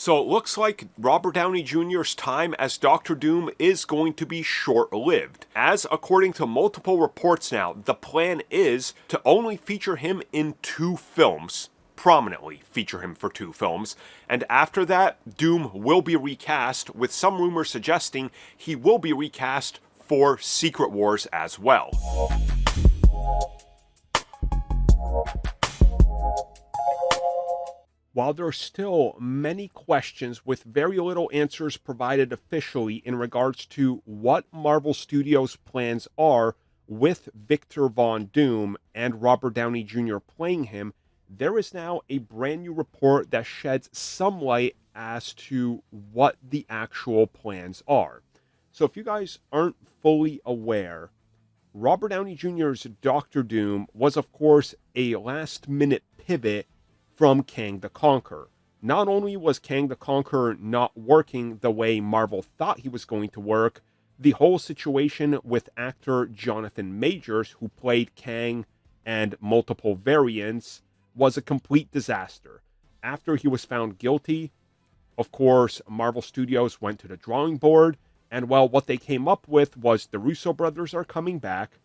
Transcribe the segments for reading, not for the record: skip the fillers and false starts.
So it looks like Robert Downey Jr.'s time as Doctor Doom is going to be short-lived, as according to multiple reports now, the plan is to only feature him in 2 films, prominently feature him for 2 films, and after that, Doom will be recast, with some rumors suggesting he will be recast for Secret Wars as well. While there are still many questions with very little answers provided officially in regards to what Marvel Studios' plans are with Victor Von Doom and Robert Downey Jr. playing him, there is now a brand new report that sheds some light as to what the actual plans are. So if you guys aren't fully aware, Robert Downey Jr.'s Doctor Doom was, of course, a last-minute pivot from Kang the Conqueror. Not only was Kang the Conqueror not working the way Marvel thought he was going to work, the whole situation with actor Jonathan Majors, who played Kang and multiple variants, was a complete disaster. After he was found guilty, of course, Marvel Studios went to the drawing board, and well, what they came up with was the Russo brothers are coming back,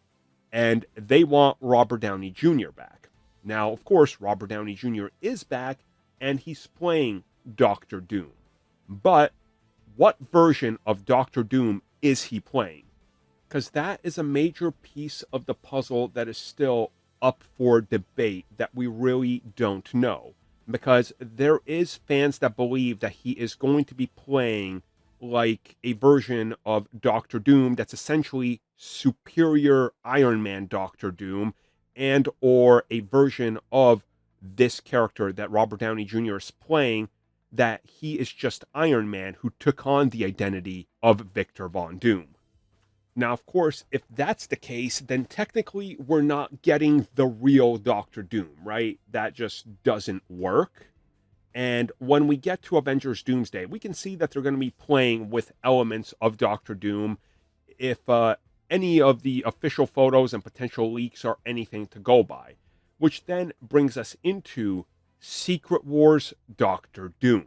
and they want Robert Downey Jr. back. Now, of course, Robert Downey Jr. is back, and he's playing Doctor Doom. But what version of Doctor Doom is he playing? Because that is a major piece of the puzzle that is still up for debate that we really don't know. Because there is fans that believe that he is going to be playing like a version of Doctor Doom that's essentially superior Iron Man Doctor Doom, and or a version of this character that Robert Downey Jr. is playing, that he is just Iron Man who took on the identity of Victor Von Doom. Now, of course, if that's the case, then technically we're not getting the real Doctor Doom, right? That just doesn't work. And when we get to Avengers Doomsday, we can see that they're going to be playing with elements of Doctor Doom if any of the official photos and potential leaks are anything to go by. Which then brings us into Secret Wars Doctor Doom.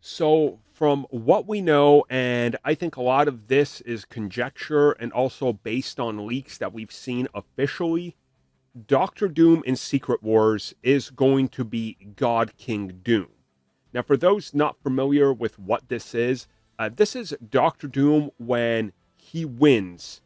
So, from what we know, and I think a lot of this is conjecture and also based on leaks that we've seen officially, Doctor Doom in Secret Wars is going to be God King Doom. Now, for those not familiar with what this is Doctor Doom when he wins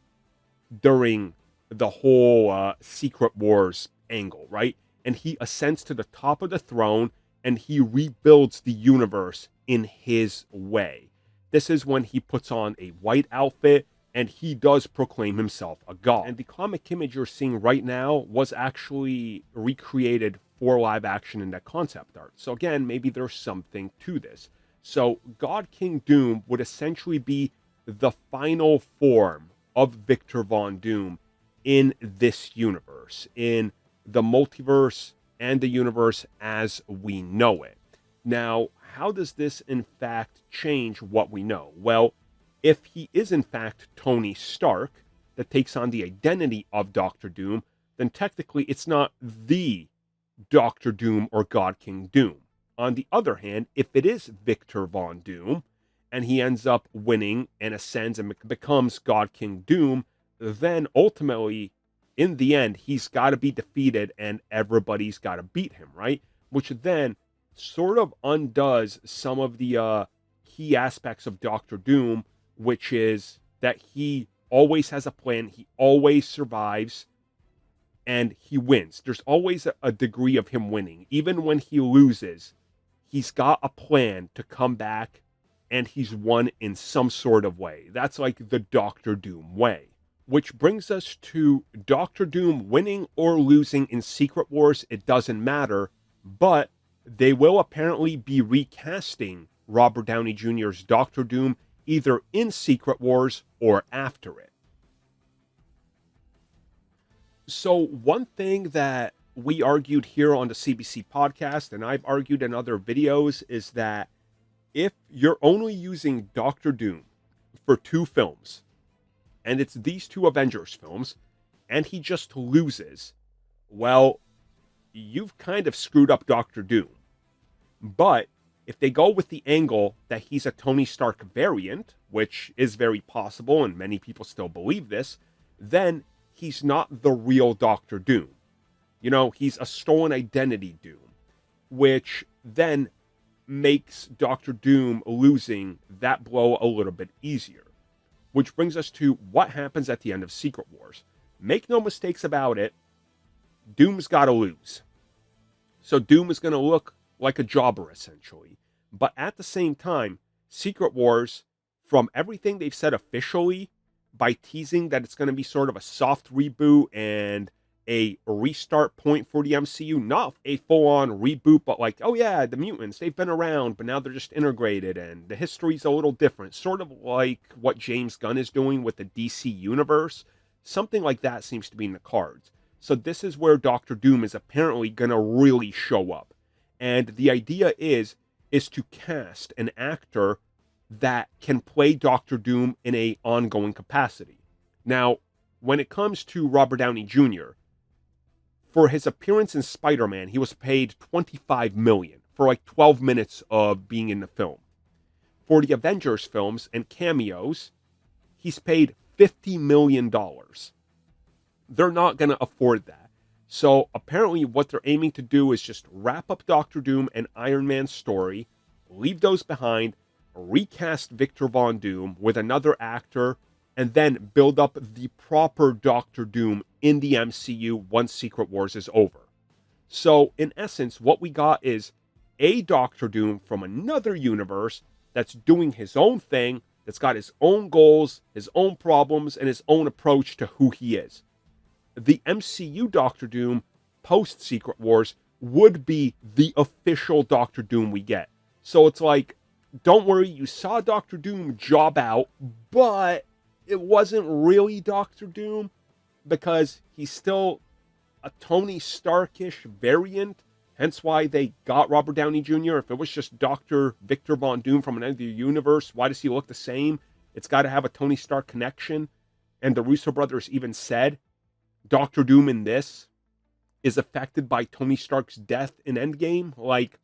during the whole Secret Wars angle, right? And he ascends to the top of the throne and he rebuilds the universe in his way. This is when he puts on a white outfit and he does proclaim himself a god. And the comic image you're seeing right now was actually recreated for live action in that concept art. So again, maybe there's something to this. So God King Doom would essentially be the final form of Victor Von Doom in this universe, in the multiverse and the universe as we know it. Now, how does this in fact change what we know? Well, if he is in fact Tony Stark that takes on the identity of Doctor Doom, then technically it's not the Doctor Doom or God King Doom. On the other hand, if it is Victor Von Doom, and he ends up winning and ascends and becomes God King Doom, then ultimately, in the end, he's got to be defeated and everybody's got to beat him, right? Which then sort of undoes some of the key aspects of Doctor Doom, which is that he always has a plan, he always survives, and he wins. There's always a degree of him winning. Even when he loses, he's got a plan to come back, and he's won in some sort of way. That's like the Doctor Doom way. Which brings us to Doctor Doom winning or losing in Secret Wars. It doesn't matter, but they will apparently be recasting Robert Downey Jr.'s Doctor Doom either in Secret Wars or after it. So one thing that we argued here on the CBC podcast, and I've argued in other videos, is that if you're only using Doctor Doom for 2 films, and it's these 2 Avengers films, and he just loses, well, you've kind of screwed up Doctor Doom. But if they go with the angle that he's a Tony Stark variant, which is very possible and many people still believe this, then he's not the real Doctor Doom. You know, he's a stolen identity Doom, which then makes Doctor Doom losing that blow a little bit easier. Which brings us to what happens at the end of Secret Wars. Make no mistakes about it, Doom's got to lose. So Doom is going to look like a jobber, essentially. But at the same time, Secret Wars, from everything they've said officially, by teasing that it's going to be sort of a soft reboot and a restart point for the MCU, not a full-on reboot, but like, oh yeah, the mutants, they've been around, but now they're just integrated, and the history's a little different, sort of like what James Gunn is doing with the DC Universe. Something like that seems to be in the cards. So this is where Doctor Doom is apparently going to really show up. And the idea is to cast an actor that can play Doctor Doom in a ongoing capacity. Now, when it comes to Robert Downey Jr., for his appearance in Spider-Man, he was paid $25 million for like 12 minutes of being in the film. For the Avengers films and cameos, he's paid $50 million. They're not going to afford that. So apparently what they're aiming to do is just wrap up Doctor Doom and Iron Man's story, leave those behind, recast Victor Von Doom with another actor, and then build up the proper Doctor Doom in the MCU once Secret Wars is over. So, in essence, what we got is a Doctor Doom from another universe that's doing his own thing, that's got his own goals, his own problems, and his own approach to who he is. The MCU Doctor Doom post-Secret Wars would be the official Doctor Doom we get. So it's like, don't worry, you saw Doctor Doom job out, but it wasn't really Doctor Doom because he's still a Tony Starkish variant, hence why they got Robert Downey Jr. If it was just Dr. Victor Von Doom from another universe, why does he look the same? It's got to have a Tony Stark connection. And the Russo brothers even said Doctor Doom in this is affected by Tony Stark's death in Endgame. Like,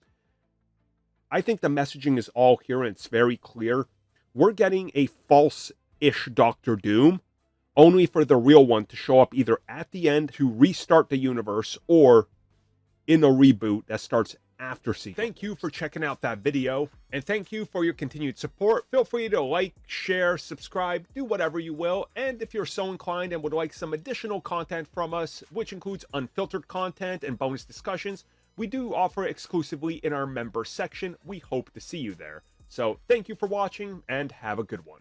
I think the messaging is all here and it's very clear. We're getting a false-ish Doctor Doom, only for the real one to show up either at the end to restart the universe or in a reboot that starts after Secret. Thank you for checking out that video, and thank you for your continued support. Feel free to like, share, subscribe, do whatever you will, and if you're so inclined and would like some additional content from us, which includes unfiltered content and bonus discussions, we do offer exclusively in our member section. We hope to see you there. So thank you for watching, and have a good one.